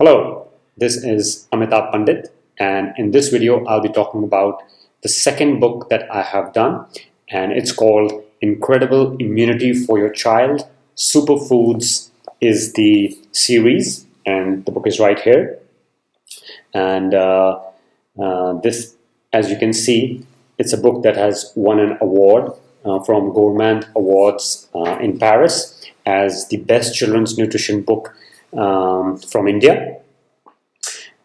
Hello, this is Amitabh Pandit, and in this video I'll be talking about the second book that I have done, and it's called Incredible Immunity for Your Child. Superfoods is the series, and the book is right here. And this, as you can see, it's a book that has won an award from Gourmand Awards in Paris as the best children's nutrition book from India.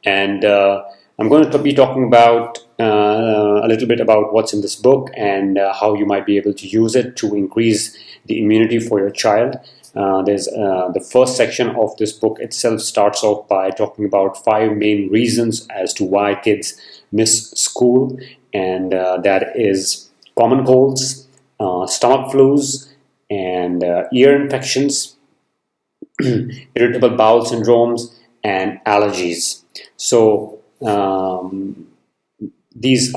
And I'm going to be talking about a little bit about what's in this book and how you might be able to use it to increase the immunity for your child. There's the first section of this book itself starts off by talking about 5 main reasons as to why kids miss school, and that is common colds, stomach flus, and ear infections, irritable bowel syndromes, and allergies. So this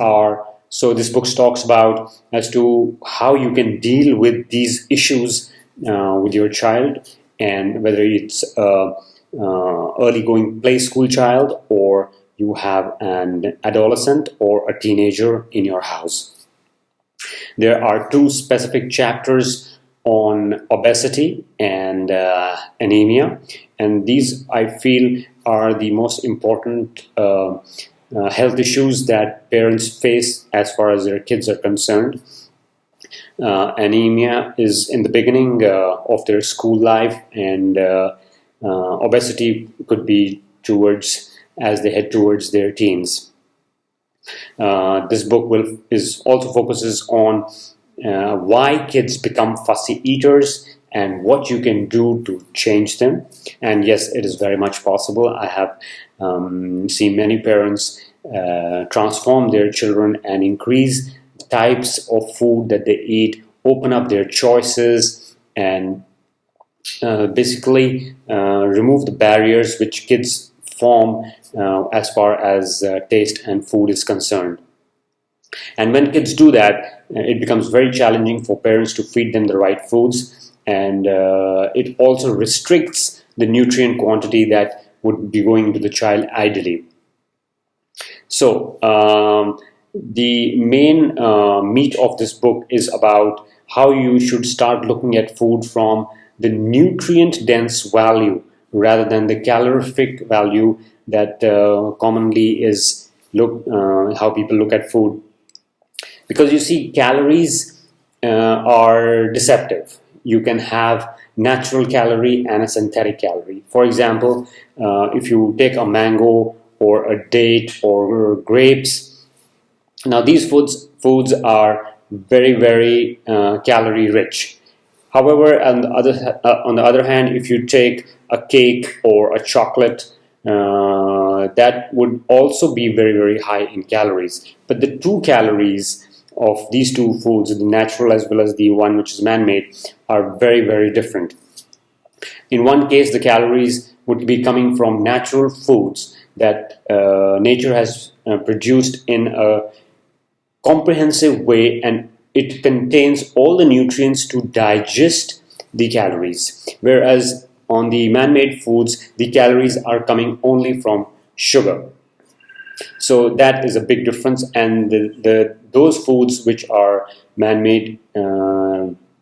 book talks about as to how you can deal with these issues with your child, and whether it's early going play school child, or you have an adolescent or a teenager in your house. There are 2 specific chapters on obesity and anemia, and these I feel are the most important health issues that parents face as far as their kids are concerned. Anemia is in the beginning of their school life, and obesity could be as they head towards their teens. This book also focuses on why kids become fussy eaters and what you can do to change them. And yes, it is very much possible. I have seen many parents transform their children and increase the types of food that they eat, open up their choices, and basically remove the barriers which kids form as far as taste and food is concerned. And when kids do that, it becomes very challenging for parents to feed them the right foods, and it also restricts the nutrient quantity that would be going to the child ideally. So the main meat of this book is about how you should start looking at food from the nutrient dense value rather than the calorific value that commonly is how people look at food. Because you see, calories are deceptive. You can have natural calorie and a synthetic calorie. For example, if you take a mango or a date or grapes, now these foods are very, very calorie rich. However, on the other hand, if you take a cake or a chocolate, that would also be very, very high in calories. But the true calories of these 2 foods, the natural as well as the one which is man-made, are very, very different. In one case, the calories would be coming from natural foods that nature has produced in a comprehensive way, and it contains all the nutrients to digest the calories. Whereas on the man-made foods, the calories are coming only from sugar. So that is a big difference, and those foods which are man-made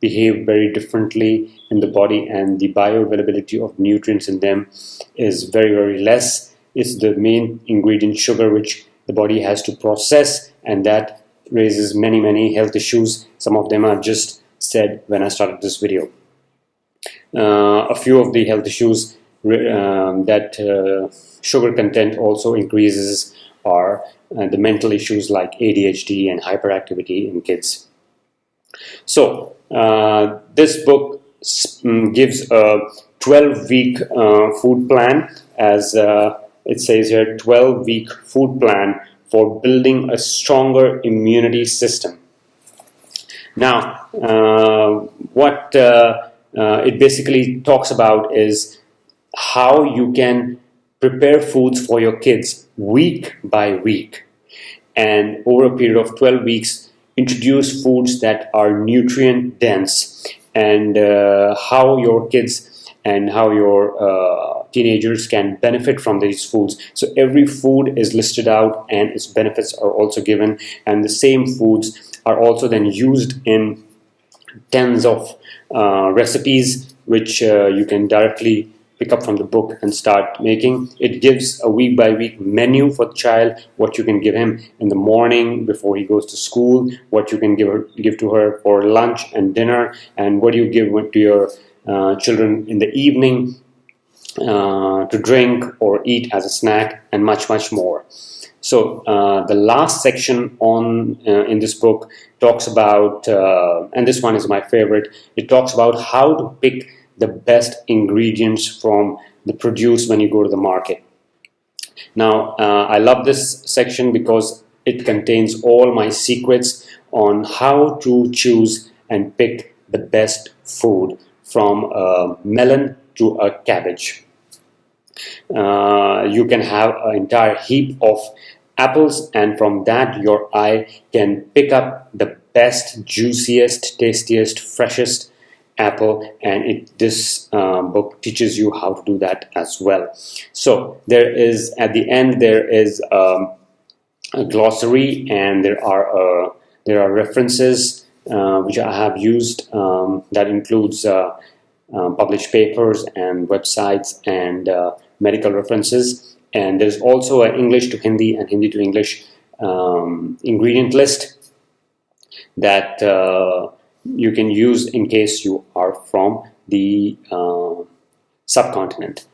behave very differently in the body, and the bioavailability of nutrients in them is very, very less. It's the main ingredient, sugar, which the body has to process, and that raises many, many health issues. Some of them are just said when I started this video. A few of the health issues that sugar content also increases are the mental issues like ADHD and hyperactivity in kids. So this book gives a 12-week food plan, as it says here, 12-week food plan for building a stronger immunity system. Now, what it basically talks about is how you can prepare foods for your kids week by week, and over a period of 12 weeks introduce foods that are nutrient dense, and how your kids and how your teenagers can benefit from these foods. So every food is listed out and its benefits are also given, and the same foods are also then used in tens of recipes which you can directly pick up from the book and start making. It gives a week by week menu for the child, what you can give him in the morning before he goes to school, what you can give to her for lunch and dinner, and what you give to your children in the evening to drink or eat as a snack, and much more. So the last section on in this book talks about, and this one is my favorite, it talks about how to pick the best ingredients from the produce when you go to the market. Now, I love this section because it contains all my secrets on how to choose and pick the best food, from a melon to a cabbage. You can have an entire heap of apples, and from that your eye can pick up the best, juiciest, tastiest, freshest apple, and this book teaches you how to do that as well. So there is, at the end, there is a glossary, and there are references which I have used, that includes published papers and websites and medical references. And there's also an English to Hindi and Hindi to English ingredient list that you can use in case you are from the subcontinent.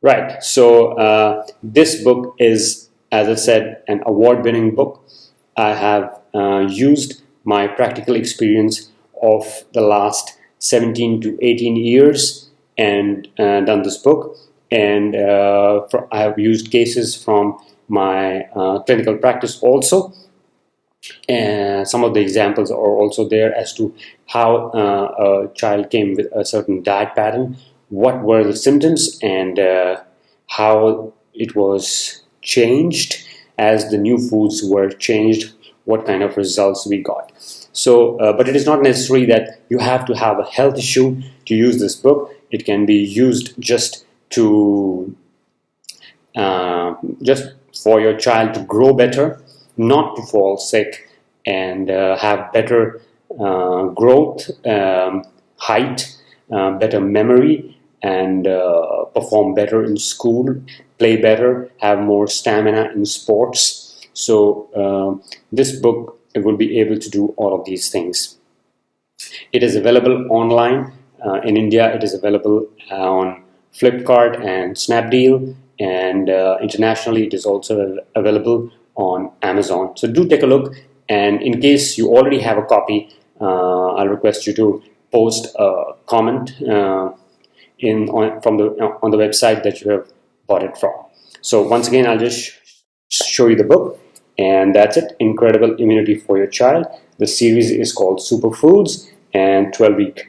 Right, so this book is, as I said, an award-winning book. I have used my practical experience of the last 17 to 18 years and done this book. And I have used cases from my clinical practice also. And some of the examples are also there as to how a child came with a certain diet pattern, what were the symptoms, and how it was changed as the new foods were changed, what kind of results we got. So, but it is not necessary that you have to have a health issue to use this book. It can be used just to just for your child to grow better, not to fall sick, and have better growth, height, better memory, and perform better in school, play better, have more stamina in sports. So this book will be able to do all of these things. It is available online. In India, it is available on Flipkart and Snapdeal, and internationally it is also available on Amazon. So do take a look, and in case you already have a copy, I'll request you to post a comment on the website that you have bought it from. So once again, I'll just show you the book, and that's it. Incredible Immunity for Your Child. The series is called Superfoods and 12-Week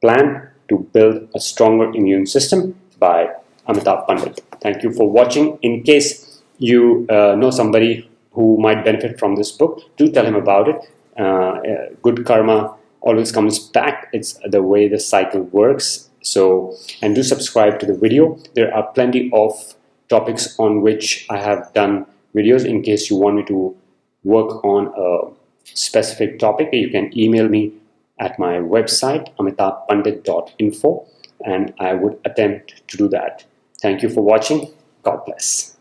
Plan to Build a Stronger Immune System by Amitabh Pandit. Thank you for watching. In case you know somebody who might benefit from this book, do tell him about it. Good karma always comes back. It's the way the cycle works. So, and do subscribe to the video. There are plenty of topics on which I have done videos. In case you want me to work on a specific topic, you can email me at my website amitabhpandit.info, and I would attempt to do that. Thank you for watching. God bless.